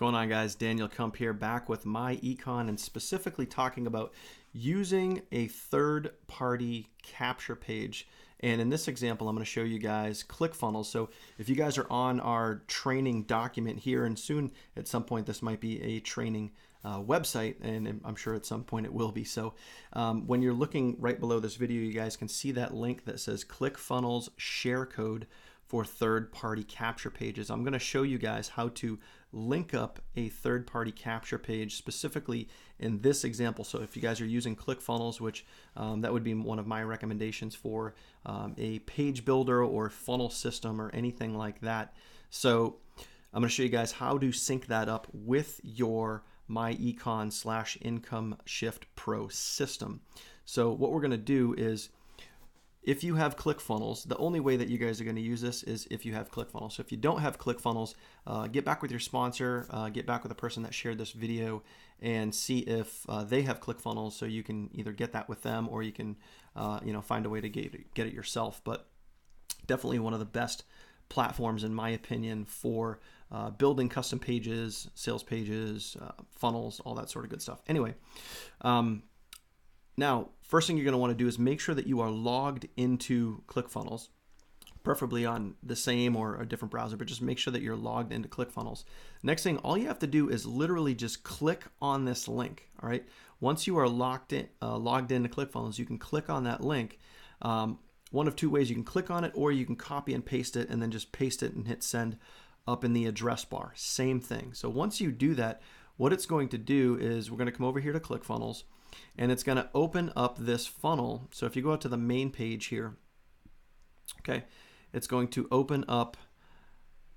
going on, guys? Daniel Kump here, back with MyEcon, and specifically talking about using a third-party capture page. And in this example, I'm going to show you guys ClickFunnels. So if you guys are on our training document here, and soon at some point this might be a training website, and I'm sure at some point it will be. So when you're looking right below this video, you guys can see that link that says ClickFunnels share code for third-party capture pages. I'm going to show you guys how to link up a third-party capture page specifically in this example. So if you guys are using ClickFunnels, which that would be one of my recommendations for a page builder or funnel system or anything like that. So I'm going to show you guys how to sync that up with your MyEcon / Income Shift Pro system. So what we're going to do is, if you have ClickFunnels, the only way that you guys are going to use this is if you have ClickFunnels. So if you don't have ClickFunnels, get back with your sponsor, get back with the person that shared this video, and see if they have ClickFunnels, so you can either get that with them or you can find a way to get it yourself. But definitely one of the best platforms, in my opinion, for building custom pages, sales pages, funnels, all that sort of good stuff. Anyway, now, first thing you're going to want to do is make sure that you are logged into ClickFunnels, preferably on the same or a different browser, but just make sure that you're logged into ClickFunnels. Next thing, all you have to do is literally just click on this link. All right. Once you are logged into ClickFunnels, you can click on that link. One of two ways: you can click on it, or you can copy and paste it and then just paste it and hit send up in the address bar. Same thing. So once you do that, what it's going to do is we're going to come over here to ClickFunnels, and it's going to open up this funnel. So if you go out to the main page here, okay, it's going to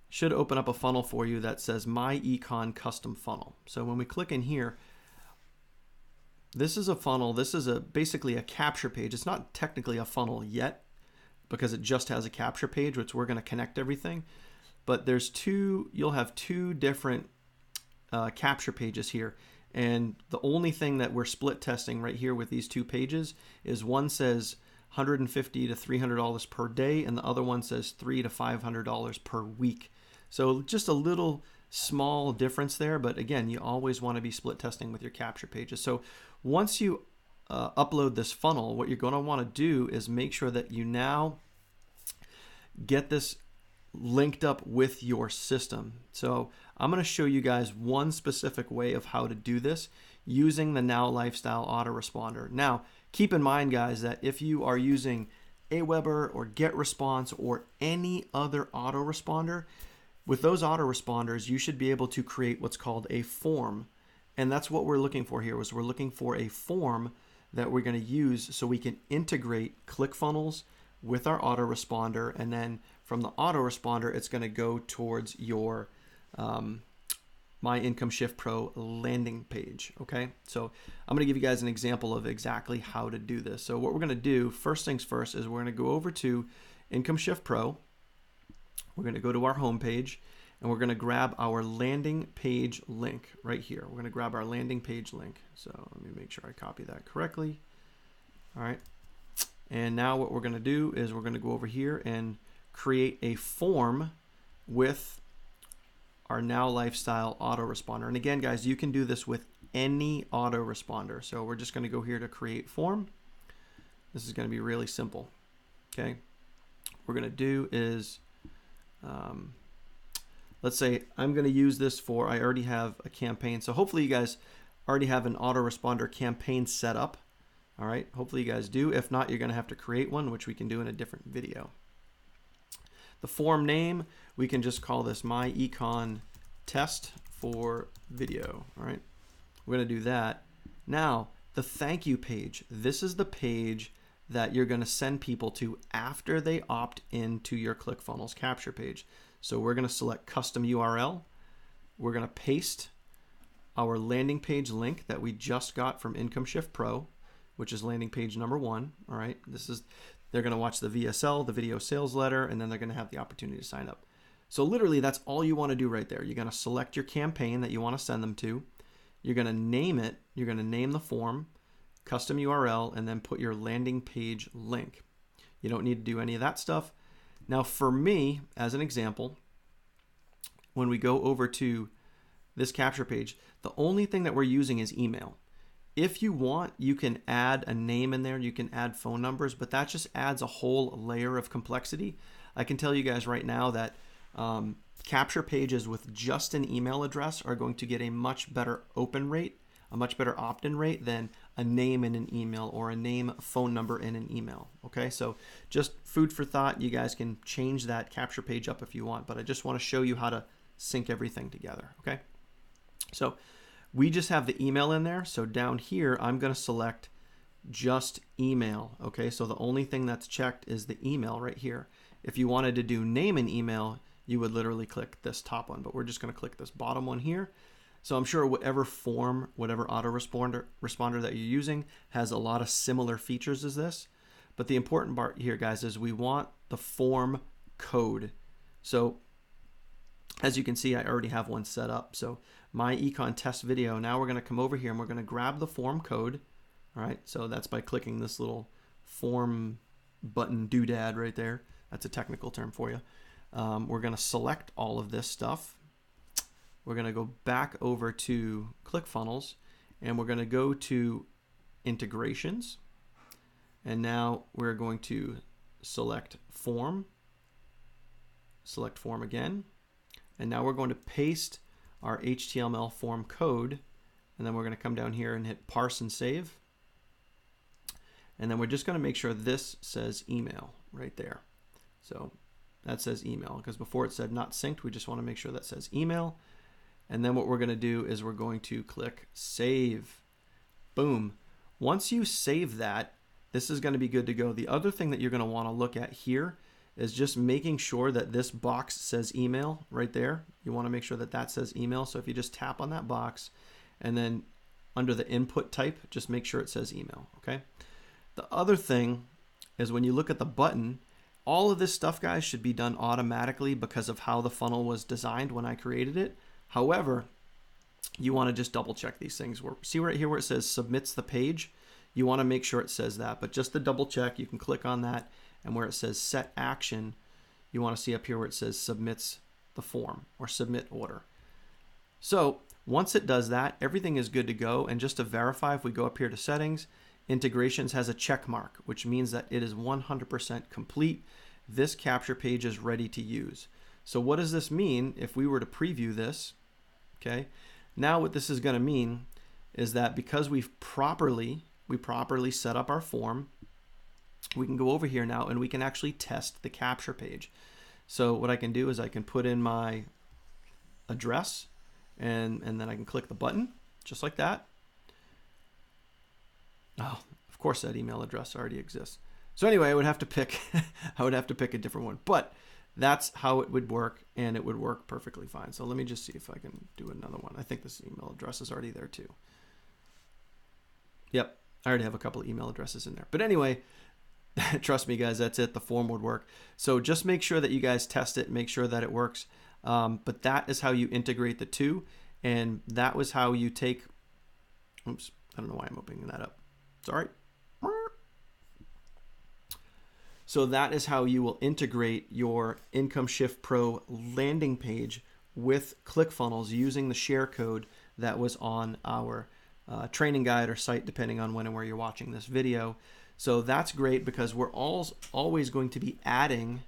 should open up a funnel for you that says MyEcon Custom Funnel. So when we click in here, this is a funnel. This is basically a capture page. It's not technically a funnel yet because it just has a capture page, which we're going to connect everything. But you'll have two different capture pages here. And the only thing that we're split testing right here with these two pages is one says $150 to $300 per day, and the other one says $300 to $500 per week. So just a little small difference there, but again, you always want to be split testing with your capture pages. So once you upload this funnel, what you're going to want to do is make sure that you now get this linked up with your system. So I'm going to show you guys one specific way of how to do this using the Now Lifestyle autoresponder. Now, keep in mind, guys, that if you are using Aweber or GetResponse or any other autoresponder, with those autoresponders, you should be able to create what's called a form. And that's what we're looking for here. We're looking for a form that we're going to use so we can integrate ClickFunnels with our autoresponder, and then from the autoresponder, it's going to go towards your MyEcon Shift Pro landing page. Okay, so I'm going to give you guys an example of exactly how to do this. So what we're going to do, first things first, is we're going to go over to Income Shift Pro. We're going to go to our home page, and we're going to grab our landing page link right here. We're going to grab our landing page link. So let me make sure I copy that correctly. All right. And now what we're going to do is we're going to go over here and create a form with our Now Lifestyle autoresponder. And again, guys, you can do this with any autoresponder. So we're just going to go here to create form. This is going to be really simple. Okay. What we're going to do is, let's say I'm going to use this for, I already have a campaign. So hopefully you guys already have an autoresponder campaign set up. All right, hopefully you guys do. If not, you're going to have to create one, which we can do in a different video. The form name, we can just call this MyEcon Test for Video. All right, we're going to do that. Now, the thank you page. This is the page that you're going to send people to after they opt into your ClickFunnels capture page. So we're going to select custom URL. We're going to paste our landing page link that we just got from Income Shift Pro, which is landing page number 1. All right, they're going to watch the VSL, the video sales letter, and then they're going to have the opportunity to sign up. So literally, that's all you want to do right there. You're going to select your campaign that you want to send them to. You're going to name it. You're going to name the form, custom URL, and then put your landing page link. You don't need to do any of that stuff. Now, for me, as an example, when we go over to this capture page, the only thing that we're using is email. If you want, you can add a name in there, you can add phone numbers, but that just adds a whole layer of complexity. I can tell you guys right now that capture pages with just an email address are going to get a much better open rate, a much better opt-in rate than a name in an email or a name phone number in an email. Okay, so just food for thought. You guys can change that capture page up if you want, but I just want to show you how to sync everything together. Okay, so we just have the email in there. So down here, I'm going to select just email. Okay, so the only thing that's checked is the email right here. If you wanted to do name and email, you would literally click this top one, but we're just going to click this bottom one here. So I'm sure whatever form, whatever autoresponder that you're using has a lot of similar features as this. But the important part here, guys, is we want the form code. So as you can see, I already have one set up. So MyEcon test video. Now we're going to come over here and we're going to grab the form code. All right, so that's by clicking this little form button doodad right there. That's a technical term for you. We're going to select all of this stuff. We're going to go back over to ClickFunnels and we're going to go to integrations. And now we're going to select form again. And now we're going to paste our HTML form code. And then we're going to come down here and hit parse and save. And then we're just going to make sure this says email right there. So that says email because before it said not synced. We just want to make sure that says email. And then what we're going to do is we're going to click save. Boom. Once you save that, this is going to be good to go. The other thing that you're going to want to look at here is just making sure that this box says email right there. You want to make sure that that says email. So if you just tap on that box and then under the input type, just make sure it says email. Okay. The other thing is when you look at the button, all of this stuff, guys, should be done automatically because of how the funnel was designed when I created it. However, you want to just double check these things. See right here where it says submits the page? You want to make sure it says that, but just to double check, you can click on that, and where it says set action, you want to see up here where it says submits the form or submit order. So once it does that, everything is good to go. And just to verify, if we go up here to settings, integrations has a check mark, which means that it is 100% complete. This capture page is ready to use. So what does this mean if we were to preview this? Okay, now what this is going to mean is that because we properly set up our form, we can go over here now and we can actually test the capture page. So what I can do is I can put in my address and then I can click the button just like that. Oh, of course that email address already exists. So anyway, I would have to pick a different one, but that's how it would work, and it would work perfectly fine. So let me just see if I can do another one. I think this email address is already there too. Yep, I already have a couple of email addresses in there. But anyway, trust me, guys, that's it. The form would work. So just make sure that you guys test it, make sure that it works. But that is how you integrate the two, and that was how you take. Oops, I don't know why I'm opening that up. It's all right. So that is how you will integrate your Income Shift Pro landing page with ClickFunnels using the share code that was on our training guide or site, depending on when and where you're watching this video. So that's great because we're always going to be adding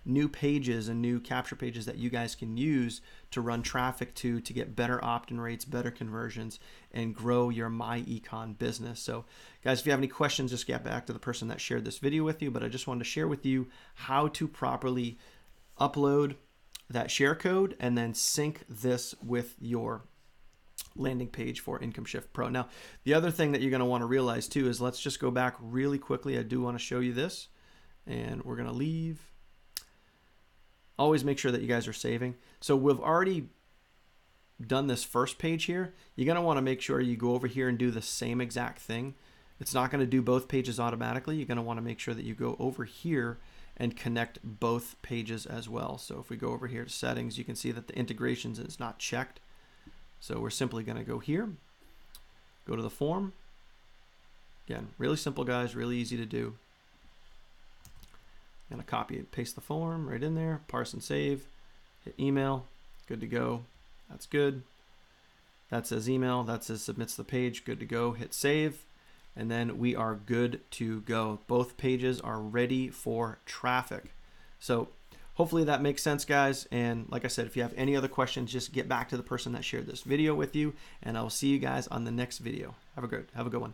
new pages and new capture pages that you guys can use to run traffic to get better opt-in rates, better conversions, and grow your MyEcon business. So guys, if you have any questions, just get back to the person that shared this video with you, but I just wanted to share with you how to properly upload that share code and then sync this with your landing page for Income Shift Pro. Now, the other thing that you're going to want to realize too is, let's just go back really quickly. I do want to show you this, and we're going to leave. Always make sure that you guys are saving. So we've already done this first page here. You're going to want to make sure you go over here and do the same exact thing. It's not going to do both pages automatically. You're going to want to make sure that you go over here and connect both pages as well. So if we go over here to settings, you can see that the integrations is not checked. So we're simply going to go here, go to the form. Again, really simple, guys, really easy to do. I'm going to copy and paste the form right in there, parse and save, hit email, good to go. That's good. That says email. That says submits the page. Good to go. Hit save. And then we are good to go. Both pages are ready for traffic. So hopefully that makes sense, guys. And like I said, if you have any other questions, just get back to the person that shared this video with you, and I'll see you guys on the next video. Have a good one.